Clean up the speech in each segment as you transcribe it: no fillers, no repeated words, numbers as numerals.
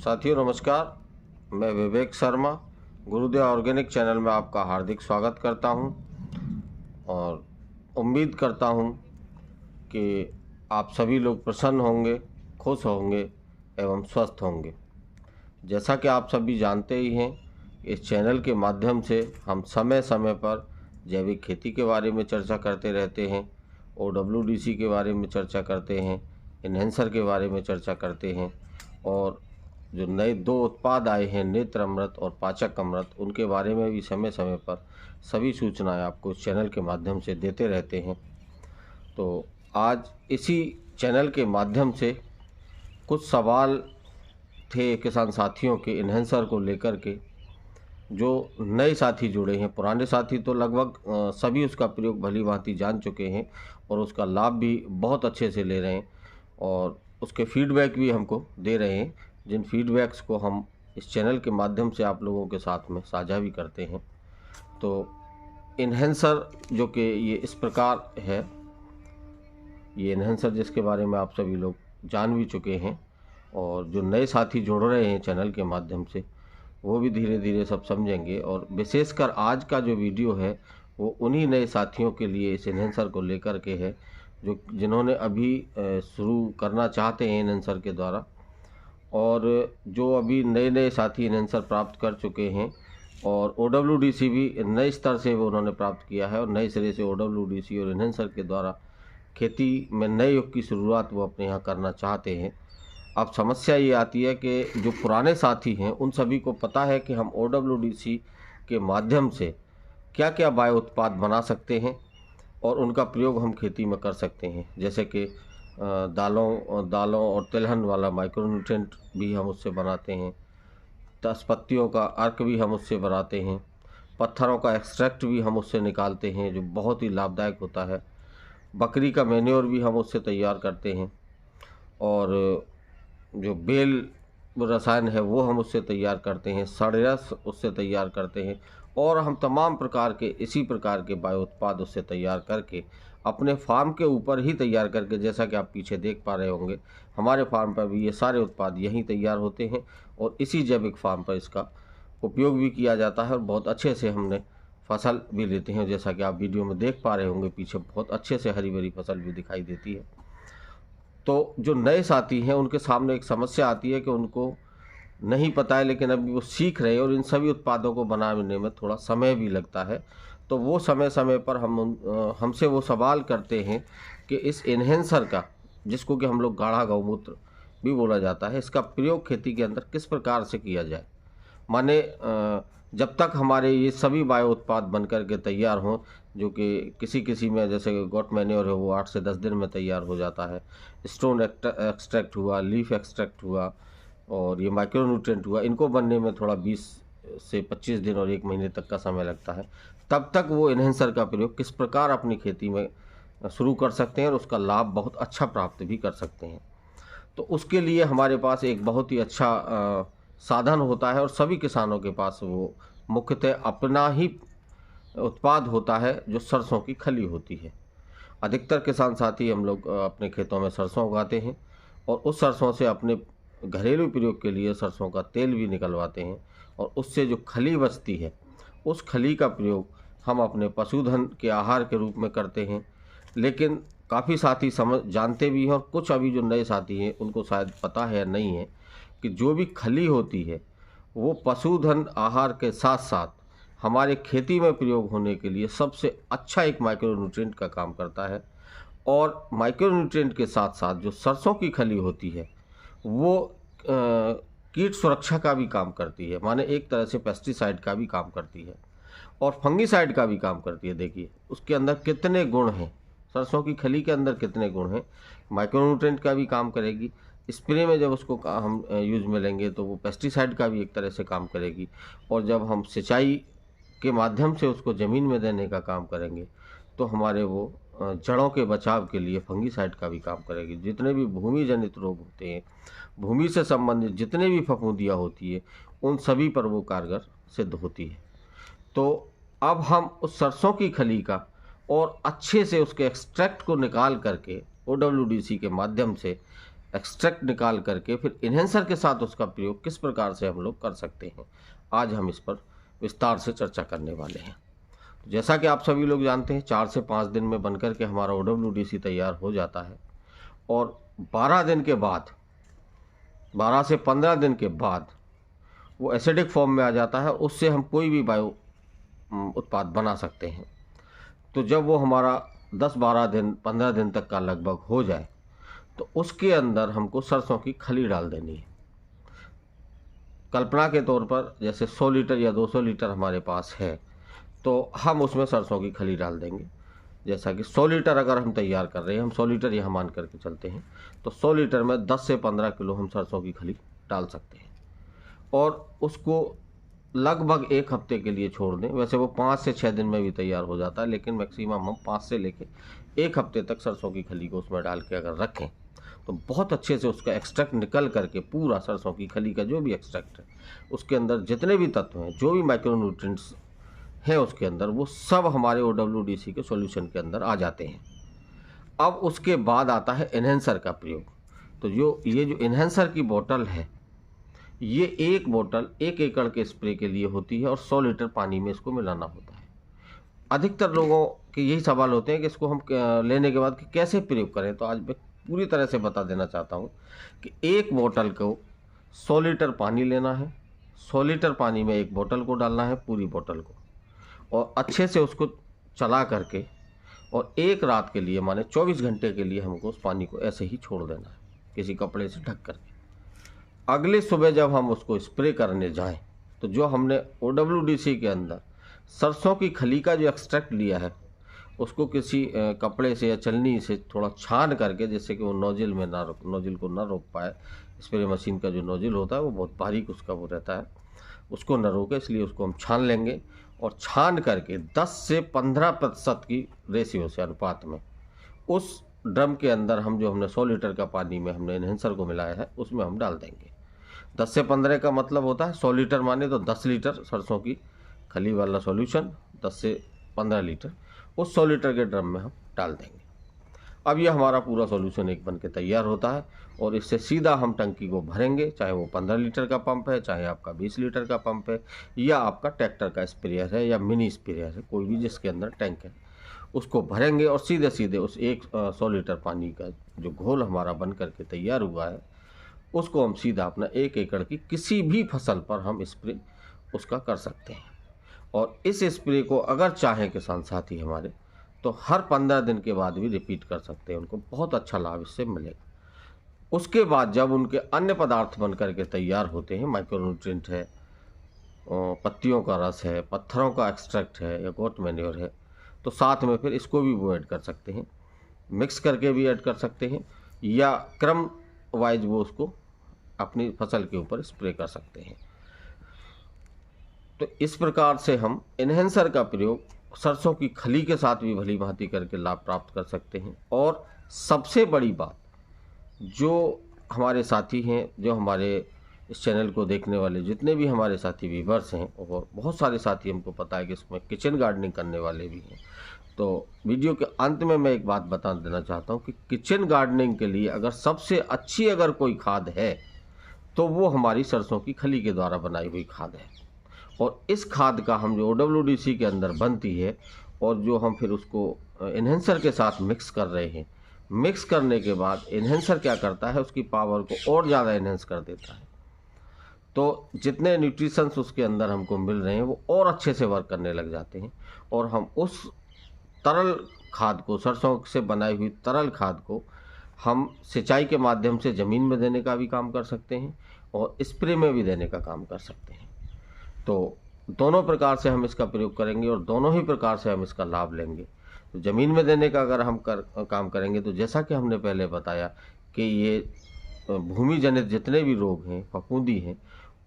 साथियों नमस्कार, मैं विवेक शर्मा गुरुदेव ऑर्गेनिक चैनल में आपका हार्दिक स्वागत करता हूं और उम्मीद करता हूं कि आप सभी लोग प्रसन्न होंगे, खुश होंगे एवं स्वस्थ होंगे। जैसा कि आप सभी जानते ही हैं, इस चैनल के माध्यम से हम समय समय पर जैविक खेती के बारे में चर्चा करते रहते हैं, OWDC के बारे में चर्चा करते हैं, इन्हेंसर के बारे में चर्चा करते हैं और जो नए 2 उत्पाद आए हैं नेत्र अमृत और पाचक अमृत, उनके बारे में भी समय समय पर सभी सूचनाएं आपको इस चैनल के माध्यम से देते रहते हैं। तो आज इसी चैनल के माध्यम से कुछ सवाल थे किसान साथियों के इन्हेंसर को लेकर के, जो नए साथी जुड़े हैं। पुराने साथी तो लगभग सभी उसका प्रयोग भली भांति जान चुके हैं और उसका लाभ भी बहुत अच्छे से ले रहे हैं और उसके फीडबैक भी हमको दे रहे हैं, जिन फीडबैक्स को हम इस चैनल के माध्यम से आप लोगों के साथ में साझा भी करते हैं। तो इन्हेंसर जो कि ये इस प्रकार है, ये इन्हेंसर जिसके बारे में आप सभी लोग जान भी चुके हैं और जो नए साथी जुड़ रहे हैं चैनल के माध्यम से वो भी धीरे धीरे सब समझेंगे। और विशेषकर आज का जो वीडियो है वो उन्हीं नए साथियों के लिए इस इन्हेंसर को लेकर के है जिन्होंने अभी शुरू करना चाहते हैं इन्हेंसर के द्वारा, और जो अभी नए नए साथी इन्हेंसर प्राप्त कर चुके हैं और OWDC भी नए स्तर से वो उन्होंने प्राप्त किया है और नए सिरे से OWDC और इन्हेंसर के द्वारा खेती में नए युग की शुरुआत वो अपने यहाँ करना चाहते हैं। अब समस्या ये आती है कि जो पुराने साथी हैं उन सभी को पता है कि हम OWDC के माध्यम से क्या क्या बायो उत्पाद बना सकते हैं और उनका प्रयोग हम खेती में कर सकते हैं। जैसे कि दालों और तिलहन वाला माइक्रोन्यूट्रिएंट भी हम उससे बनाते हैं, 10 पत्तियों का अर्क भी हम उससे बनाते हैं, पत्थरों का एक्सट्रैक्ट भी हम उससे निकालते हैं जो बहुत ही लाभदायक होता है, बकरी का मैन्योर भी हम उससे तैयार करते हैं और जो बेल रसायन है वो हम उससे तैयार करते हैं, सड़रस उससे तैयार करते हैं और हम तमाम प्रकार के इसी प्रकार के बायो उत्पाद उससे तैयार करके अपने फार्म के ऊपर ही तैयार करके, जैसा कि आप पीछे देख पा रहे होंगे हमारे फार्म पर भी ये सारे उत्पाद यहीं तैयार होते हैं और इसी जैविक फार्म पर इसका उपयोग भी किया जाता है और बहुत अच्छे से हमने फसल भी लेते हैं। जैसा कि आप वीडियो में देख पा रहे होंगे पीछे बहुत अच्छे से हरी भरी फसल भी दिखाई देती है। तो जो नए साथी हैं उनके सामने एक समस्या आती है कि उनको नहीं पता है, लेकिन अभी वो सीख रहे हैं और इन सभी उत्पादों को बनाने में थोड़ा समय भी लगता है। तो वो समय समय पर हमसे वो सवाल करते हैं कि इस इन्हेंसर का, जिसको कि हम लोग गाढ़ा गौमूत्र भी बोला जाता है, इसका प्रयोग खेती के अंदर किस प्रकार से किया जाए। माने जब तक हमारे ये सभी बायो उत्पाद बन कर के तैयार हों, जो कि किसी में जैसे गॉट मैन्योर है वो 8 से 10 दिन में तैयार हो जाता है, स्टोन एक्सट्रैक्ट हुआ, लीफ एक्सट्रैक्ट हुआ और ये माइक्रोन्यूट्रिएंट हुआ, इनको बनने में थोड़ा 20 से 25 दिन और 1 महीने तक का समय लगता है। तब तक वो इन्हेंसर का प्रयोग किस प्रकार अपनी खेती में शुरू कर सकते हैं और उसका लाभ बहुत अच्छा प्राप्त भी कर सकते हैं। तो उसके लिए हमारे पास एक बहुत ही अच्छा साधन होता है और सभी किसानों के पास वो मुख्यतः अपना ही उत्पाद होता है जो सरसों की खली होती है। अधिकतर किसान साथी हम लोग अपने खेतों में सरसों उगाते हैं और उस सरसों से अपने घरेलू प्रयोग के लिए सरसों का तेल भी निकलवाते हैं और उससे जो खली बचती है उस खली का प्रयोग हम अपने पशुधन के आहार के रूप में करते हैं। लेकिन काफ़ी साथी जानते भी हैं और कुछ अभी जो नए साथी हैं उनको शायद पता है या नहीं है कि जो भी खली होती है वो पशुधन आहार के साथ साथ हमारे खेती में प्रयोग होने के लिए सबसे अच्छा एक माइक्रोन्यूट्रिएंट का काम करता है। और माइक्रोन्यूट्रिएंट के साथ साथ जो सरसों की खली होती है वो कीट सुरक्षा का भी काम करती है, माने एक तरह से पेस्टिसाइड का भी काम करती है और फंगीसाइड का भी काम करती है। देखिए उसके अंदर कितने गुण हैं, सरसों की खली के अंदर कितने गुण हैं। माइक्रोन्यूट्रिएंट का भी काम करेगी, स्प्रे में जब उसको हम यूज में लेंगे तो वो पेस्टिसाइड का भी एक तरह से काम करेगी, और जब हम सिंचाई के माध्यम से उसको ज़मीन में देने का काम करेंगे तो हमारे वो जड़ों के बचाव के लिए फंगीसाइड का भी काम करेगी। जितने भी भूमि जनित रोग होते हैं, भूमि से संबंधित जितने भी फफूंदियाँ होती है, उन सभी पर वो कारगर सिद्ध होती है। तो अब हम उस सरसों की खली का और अच्छे से उसके एक्सट्रैक्ट को निकाल करके OWDC के माध्यम से एक्सट्रैक्ट निकाल करके फिर इन्हेंसर के साथ उसका प्रयोग किस प्रकार से हम लोग कर सकते हैं, आज हम इस पर विस्तार से चर्चा करने वाले हैं। जैसा कि आप सभी लोग जानते हैं, 4 से 5 दिन में बनकर के हमारा OWDC तैयार हो जाता है और 12 दिन के बाद, 12 से 15 दिन के बाद वो एसिडिक फॉर्म में आ जाता है। उससे हम कोई भी बायो उत्पाद बना सकते हैं। तो जब वो हमारा 10-12 दिन 15 दिन तक का लगभग हो जाए तो उसके अंदर हमको सरसों की खली डाल देनी है। कल्पना के तौर पर जैसे 100 लीटर या 200 लीटर हमारे पास है तो हम उसमें सरसों की खली डाल देंगे। जैसा कि 100 लीटर अगर हम तैयार कर रहे हैं, हम 100 लीटर यहाँ मान करके चलते हैं, तो 100 लीटर में 10 से 15 किलो हम सरसों की खली डाल सकते हैं और उसको लगभग 1 हफ्ते के लिए छोड़ दें। वैसे वो 5 से 6 दिन में भी तैयार हो जाता है, लेकिन मैक्सिमम हम 5 से लेके 1 हफ्ते तक सरसों की खली को उसमें डाल के अगर रखें तो बहुत अच्छे से उसका एक्सट्रैक्ट निकल करके पूरा सरसों की खली का जो भी एक्सट्रैक्ट है, उसके अंदर जितने भी तत्व हैं, जो भी माइक्रोन्यूट्रिएंट्स हैं उसके अंदर, वो सब हमारे OWDC के सॉल्यूशन के अंदर आ जाते हैं। अब उसके बाद आता है इन्हेंसर का प्रयोग। तो ये जो इन्हेंसर की बोतल है, ये एक बोतल 1 एकड़ के स्प्रे के लिए होती है और 100 लीटर पानी में इसको मिलाना होता है। अधिकतर लोगों के यही सवाल होते हैं कि इसको हम लेने के बाद कि कैसे प्रयोग करें। तो आज मैं पूरी तरह से बता देना चाहता हूँ कि एक बोतल को 100 लीटर पानी लेना है, 100 लीटर पानी में एक बोतल को डालना है, पूरी बोतल को, और अच्छे से उसको चला करके और एक रात के लिए, माने 24 घंटे के लिए हमको उस पानी को ऐसे ही छोड़ देना है, किसी कपड़े से ढक करके। अगली सुबह जब हम उसको स्प्रे करने जाएं तो जो हमने OWDC के अंदर सरसों की खली का जो एक्सट्रैक्ट लिया है, उसको किसी कपड़े से या छलनी से थोड़ा छान करके, जिससे कि वो नोजल को ना रोक पाए। स्प्रे मशीन का जो नोजल होता है वो बहुत बारीक उसका वो रहता है, उसको न रोके, इसलिए उसको हम छान लेंगे और छान करके 10 से 15% की रेशियो से, अनुपात में, उस ड्रम के अंदर हम जो हमने 100 लीटर का पानी में हमने इन्हेंसर को मिलाया है उसमें हम डाल देंगे। 10 से 15 का मतलब होता है 100 लीटर माने तो 10 लीटर सरसों की खली वाला सॉल्यूशन, 10 से 15 लीटर उस 100 लीटर के ड्रम में हम डाल देंगे। अब यह हमारा पूरा सॉल्यूशन एक बन के तैयार होता है और इससे सीधा हम टंकी को भरेंगे, चाहे वो 15 लीटर का पंप है, चाहे आपका 20 लीटर का पंप है, या आपका ट्रैक्टर का स्प्रेयर है या मिनी स्प्रेयर है, कोई भी जिसके अंदर टैंक है, उसको भरेंगे और सीधे सीधे उस 100 लीटर पानी का जो घोल हमारा बन करके तैयार हुआ है, उसको हम सीधा अपना 1 एकड़ की किसी भी फसल पर हम स्प्रे उसका कर सकते हैं। और इस स्प्रे को अगर चाहें किसान साथी हमारे, तो हर 15 दिन के बाद भी रिपीट कर सकते हैं, उनको बहुत अच्छा लाभ इससे मिलेगा। उसके बाद जब उनके अन्य पदार्थ बन करके तैयार होते हैं, माइक्रोन्यूट्रिएंट है, पत्तियों का रस है, पत्थरों का एक्सट्रैक्ट है या गोट मैन्योर है, तो साथ में फिर इसको भी वो ऐड कर सकते हैं, मिक्स करके भी ऐड कर सकते हैं, या क्रम वाइज वो उसको अपनी फसल के ऊपर स्प्रे कर सकते हैं। तो इस प्रकार से हम इन्हेंसर का प्रयोग सरसों की खली के साथ भी भली भांति करके लाभ प्राप्त कर सकते हैं। और सबसे बड़ी बात, जो हमारे साथी हैं, जो हमारे इस चैनल को देखने वाले जितने भी हमारे साथी व्यूअर्स हैं, और बहुत सारे साथी हमको पता है कि इसमें किचन गार्डनिंग करने वाले भी हैं, तो वीडियो के अंत में मैं एक बात बता देना चाहता हूं कि किचन गार्डनिंग के लिए अगर सबसे अच्छी अगर कोई खाद है तो वो हमारी सरसों की खली के द्वारा बनाई हुई खाद है। और इस खाद का हम जो OWDC के अंदर बनती है और जो हम फिर उसको इन्हेंसर के साथ मिक्स कर रहे हैं, मिक्स करने के बाद इन्हेंसर क्या करता है, उसकी पावर को और ज़्यादा इन्हेंस कर देता है। तो जितने न्यूट्रिशंस उसके अंदर हमको मिल रहे हैं वो और अच्छे से वर्क करने लग जाते हैं और हम उस तरल खाद को, सरसों से बनाई हुई तरल खाद को, हम सिंचाई के माध्यम से ज़मीन में देने का भी काम कर सकते हैं और स्प्रे में भी देने का काम कर सकते हैं। तो दोनों प्रकार से हम इसका प्रयोग करेंगे और दोनों ही प्रकार से हम इसका लाभ लेंगे। तो ज़मीन में देने का अगर हम काम करेंगे तो जैसा कि हमने पहले बताया कि ये भूमि जनित जितने भी रोग हैं, फफूंदी हैं,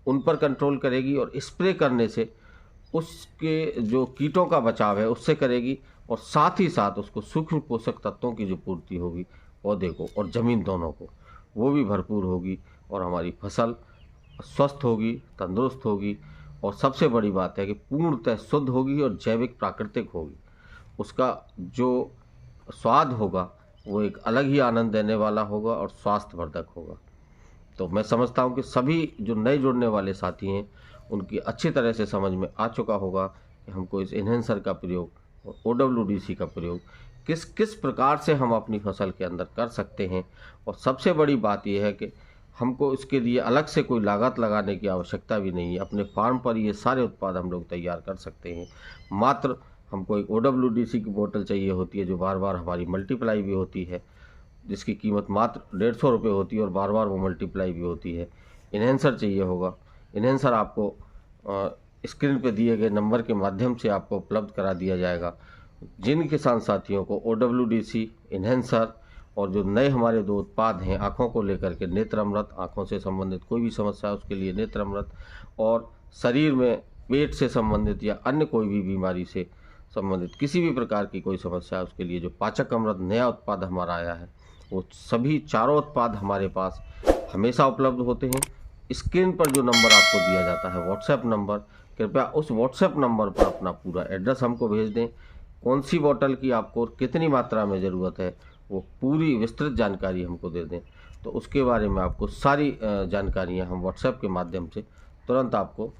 उन पर कंट्रोल करेगी और स्प्रे करने से उसके जो कीटों का बचाव है उससे करेगी और साथ ही साथ उसको सूक्ष्म पोषक तत्वों की जो पूर्ति होगी पौधे को और ज़मीन दोनों को, वो भी भरपूर होगी और हमारी फसल स्वस्थ होगी, तंदुरुस्त होगी और सबसे बड़ी बात है कि पूर्णतः शुद्ध होगी और जैविक प्राकृतिक होगी। उसका जो स्वाद होगा वो एक अलग ही आनंद देने वाला होगा और स्वास्थ्यवर्धक होगा। तो मैं समझता हूँ कि सभी जो नए जुड़ने वाले साथी हैं उनकी अच्छी तरह से समझ में आ चुका होगा कि हमको इस इन्हेंसर का प्रयोग और OWDC का प्रयोग किस किस प्रकार से हम अपनी फसल के अंदर कर सकते हैं। और सबसे बड़ी बात यह है कि हमको इसके लिए अलग से कोई लागत लगाने की आवश्यकता भी नहीं है। अपने फार्म पर ये सारे उत्पाद हम लोग तैयार कर सकते हैं। मात्र हमको एक OWDC की बोतल चाहिए होती है जो बार बार हमारी मल्टीप्लाई भी होती है, जिसकी कीमत मात्र 150 रुपये होती है और बार बार वो मल्टीप्लाई भी होती है। इन्हेंसर चाहिए होगा। इन्हेंसर आपको स्क्रीन पे दिए गए नंबर के माध्यम से आपको उपलब्ध करा दिया जाएगा। जिन किसान साथियों को OWDC, इन्हेंसर और जो नए हमारे 2 उत्पाद हैं आँखों को लेकर के, नेत्र अमृत, आँखों से संबंधित कोई भी समस्या है उसके लिए नेत्र अमृत, और शरीर में पेट से संबंधित या अन्य कोई भी बीमारी से संबंधित किसी भी प्रकार की कोई समस्या है उसके लिए जो पाचक अमृत नया उत्पाद हमारा आया है, वो सभी चारों उत्पाद हमारे पास हमेशा उपलब्ध होते हैं। स्क्रीन पर जो नंबर आपको दिया जाता है व्हाट्सएप नंबर, कृपया उस व्हाट्सएप नंबर पर अपना पूरा एड्रेस हमको भेज दें। कौन सी बोतल की आपको कितनी मात्रा में ज़रूरत है वो पूरी विस्तृत जानकारी हमको दे दें, तो उसके बारे में आपको सारी जानकारियाँ हम व्हाट्सएप के माध्यम से तुरंत आपको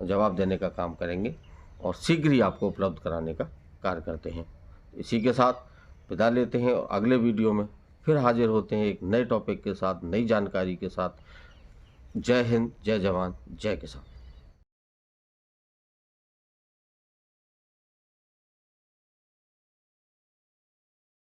जवाब देने का काम करेंगे और शीघ्र ही आपको उपलब्ध कराने का कार्य करते हैं। इसी के साथ विदा लेते हैं और अगले वीडियो में फिर हाजिर होते हैं एक नए टॉपिक के साथ, नई जानकारी के साथ। जय हिंद, जय जवान, जय किसान।